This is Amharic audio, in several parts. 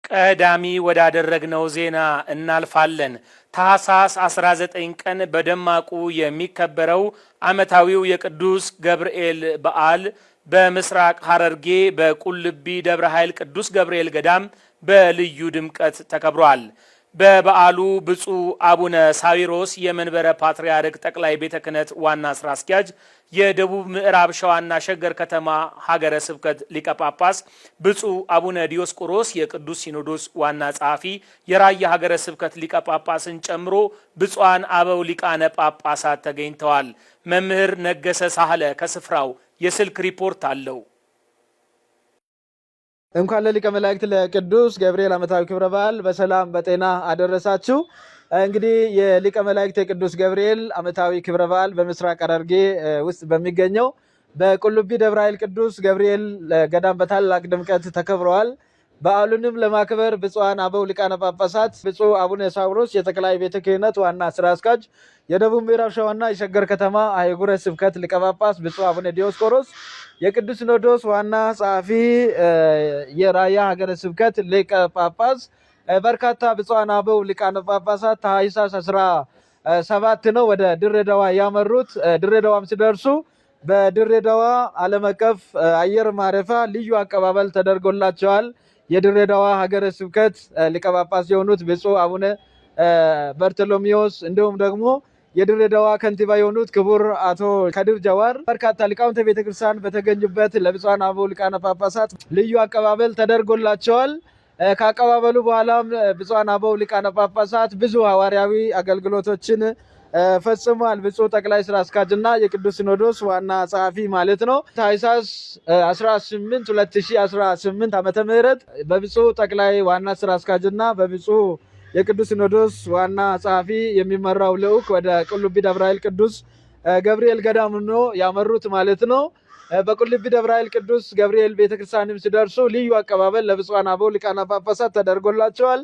ቀዳሚ ወዳደረግነው ዜና እናልፋለን። ታኅሳስ 19 ቀን በደማቁ የሚከበረው ዓመታዊው የቅዱስ ገብርኤል በዓል በምስራቅ ሐረርጌ በቁልቢ ደብረ ኃይል ቅዱስ ገብርኤል ገዳም በልዩ ድምቀት ተከብሯል። በበዓሉ ብፁዕ አቡነ ሳዊሮስ የመንበረ ፓትርያርክ ጠቅላይ ቤተ ክህነት ዋና ስራ አስኪያጅ፣ የደቡብ ምዕራብ ሸዋና ሸገር ከተማ ሀገረ ስብከት ሊቀ ጳጳስ፣ ብፁዕ አቡነ ዲዮስቆሮስ የቅዱስ ሲኖዶስ ዋና ጸሐፊ፣ የራያ ሀገረ ስብከት ሊቀ ጳጳስን ጨምሮ ብፁዓን አበው ሊቃነ ጳጳሳት ተገኝተዋል። መምህር ነገሰ ሳህለ ከስፍራው የስልክ ሪፖርት አለው። እንኳን ለሊቀ መላእክት ለቅዱስ ገብርኤል ዓመታዊ ክብረ በዓል በሰላም በጤና አደረሳችሁ። እንግዲህ የሊቀ መላእክት የቅዱስ ገብርኤል ዓመታዊ ክብረ በዓል በምስራቅ ሐረርጌ ውስጥ በሚገኘው በቁልቢ ደብረ ኃይል ቅዱስ ገብርኤል ገዳም በታላቅ ድምቀት ተከብረዋል። በዓሉንም ለማክበር ብፁዓን አበው ሊቃነ ጳጳሳት፣ ብፁዕ አቡነ ሳዊሮስ የጠቅላይ ቤተ ክህነት ዋና ስራ አስኪያጅ፣ የደቡብ ምዕራብ ሸዋና የሸገር ከተማ አህጉረ ስብከት ሊቀ ጳጳስ፣ ብፁዕ አቡነ ዲዮስቆሮስ የቅዱስ ሲኖዶስ ዋና ጸሐፊ፣ የራያ ሀገረ ስብከት ሊቀ ጳጳስ፣ በርካታ ብፁዓን አበው ሊቃነ ጳጳሳት ታኅሳስ 17 ነው ወደ ድሬዳዋ ያመሩት። ድሬዳዋም ሲደርሱ በድሬዳዋ ዓለም አቀፍ አየር ማረፊያ ልዩ አቀባበል ተደርጎላቸዋል። የድሬዳዋ ሀገረ ስብከት ሊቀ ጳጳስ የሆኑት ብፁዕ አቡነ በርቶሎሜዎስ እንዲሁም ደግሞ የድሬዳዋ ከንቲባ የሆኑት ክቡር አቶ ከድር ጀዋር በርካታ ሊቃውንተ ቤተክርስቲያን በተገኙበት ለብፁዓን አበው ሊቃነ ጳጳሳት ልዩ አቀባበል ተደርጎላቸዋል። ከአቀባበሉ በኋላም ብፁዓን አበው ሊቃነ ጳጳሳት ብዙ ሐዋርያዊ አገልግሎቶችን ፈጽሟል። ብፁዕ ጠቅላይ ስራ አስኪያጅና የቅዱስ ሲኖዶስ ዋና ጸሐፊ ማለት ነው። ታኅሳስ 18 2018 ዓመተ ምህረት በብፁዕ ጠቅላይ ዋና ስራ አስኪያጅና በብፁዕ የቅዱስ ሲኖዶስ ዋና ጸሐፊ የሚመራው ልዑክ ወደ ቁልቢ ደብረ ኃይል ቅዱስ ገብርኤል ገዳም ነው ያመሩት ማለት ነው። በቁልቢ ደብረ ኃይል ቅዱስ ገብርኤል ቤተክርስቲያንም ሲደርሱ ልዩ አቀባበል ለብፁዓን አበው ሊቃነ ጳጳሳት ተደርጎላቸዋል።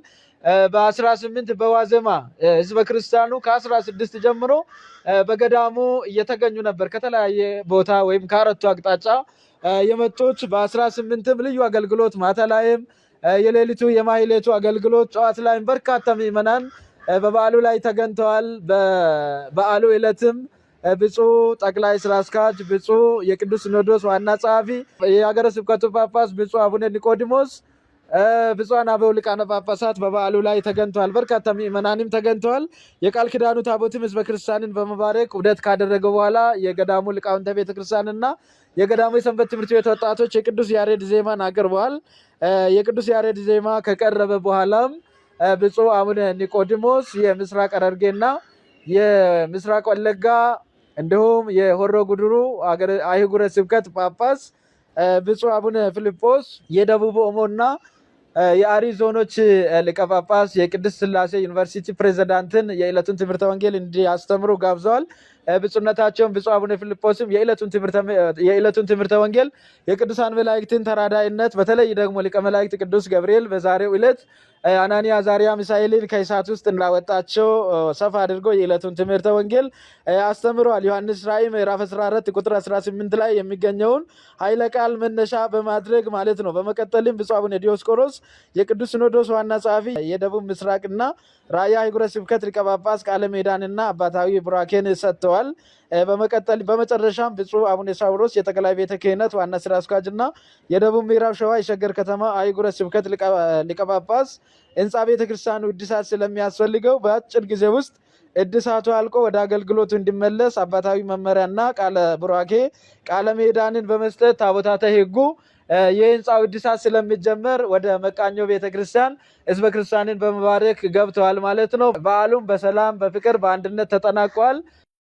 በ18 በዋዜማ ህዝበ ክርስቲያኑ ከ16 ጀምሮ በገዳሙ እየተገኙ ነበር። ከተለያየ ቦታ ወይም ከአራቱ አቅጣጫ የመጡት በ18ም ልዩ አገልግሎት ማታ ላይም የሌሊቱ የማህሌቱ አገልግሎት ጠዋት ላይም በርካታ ምዕመናን በበዓሉ ላይ ተገኝተዋል። በበዓሉ ዕለትም ብፁዕ ጠቅላይ ስራ አስኪያጅ፣ ብፁዕ የቅዱስ ሲኖዶስ ዋና ጸሐፊ፣ የሀገረ ስብከቱ ጳጳስ ብፁዕ አቡነ ኒቆዲሞስ፣ ብፁዓን አበው ሊቃነ ጳጳሳት በበዓሉ ላይ ተገኝተዋል። በርካታ ምዕመናንም ተገኝተዋል። የቃል ኪዳኑ ታቦትም ህዝበ ክርስቲያንን በመባረክ ውደት ካደረገ በኋላ የገዳሙ ሊቃውንተ ቤተክርስቲያንና የገዳሙ የሰንበት ትምህርት ቤት ወጣቶች የቅዱስ ያሬድ ዜማን አቅርበዋል። የቅዱስ ያሬድ ዜማ ከቀረበ በኋላም ብፁዕ አቡነ ኒቆዲሞስ የምስራቅ ሐረርጌና የምስራቅ ወለጋ እንዲሁም የሆሮ ጉድሩ አህጉረ ስብከት ጳጳስ፣ ብፁዕ አቡነ ፊልጶስ የደቡብ ኦሞና የአሪ ዞኖች ሊቀ ጳጳስ የቅድስት ሥላሴ ዩኒቨርሲቲ ፕሬዝዳንትን የዕለቱን ትምህርተ ወንጌል እንዲያስተምሩ ጋብዘዋል። ብፁዕነታቸውም ብፁዕ አቡነ ፊልጶስም የዕለቱን ትምህርተ ወንጌል የቅዱሳን መላእክትን ተራዳይነት በተለይ ደግሞ ሊቀ መላእክት ቅዱስ ገብርኤል በዛሬው ዕለት አናንያ አዛርያ ሚሳኤልን ከእሳት ውስጥ እንዳወጣቸው ሰፋ አድርጎ የዕለቱን ትምህርተ ወንጌል አስተምረዋል። ዮሐንስ ራእይ ምዕራፍ 14 ቁጥር 18 ላይ የሚገኘውን ኃይለ ቃል መነሻ በማድረግ ማለት ነው። በመቀጠልም ብፁዕ አቡነ ዲዮስቆሮስ የቅዱስ ሲኖዶስ ዋና ጸሐፊ የደቡብ ምስራቅና ራያ አህጉረ ስብከት ሊቀ ጳጳስ ቃለ ምዕዳንና አባታዊ ቡራኬን ሰጥተዋል። በመጨረሻም ብፁዕ አቡነ ሳዊሮስ የጠቅላይ ቤተ ክህነት ዋና ስራ አስኪያጅና የደቡብ ምዕራብ ሸዋ የሸገር ከተማ አህጉረ ስብከት ሊቀ ጳጳስ ህንፃ ቤተ ክርስቲያኑ እድሳት ስለሚያስፈልገው በአጭር ጊዜ ውስጥ እድሳቱ አልቆ ወደ አገልግሎቱ እንዲመለስ አባታዊ መመሪያና ቃለ ቡራኬ ቃለ ምዕዳንን በመስጠት ታቦታተ ሕጉ የህንፃው እድሳት ስለሚጀመር ወደ መቃኞ ቤተክርስቲያን ህዝበ ክርስቲያንን በመባረክ ገብተዋል ማለት ነው። በዓሉም በሰላም በፍቅር በአንድነት ተጠናቋል።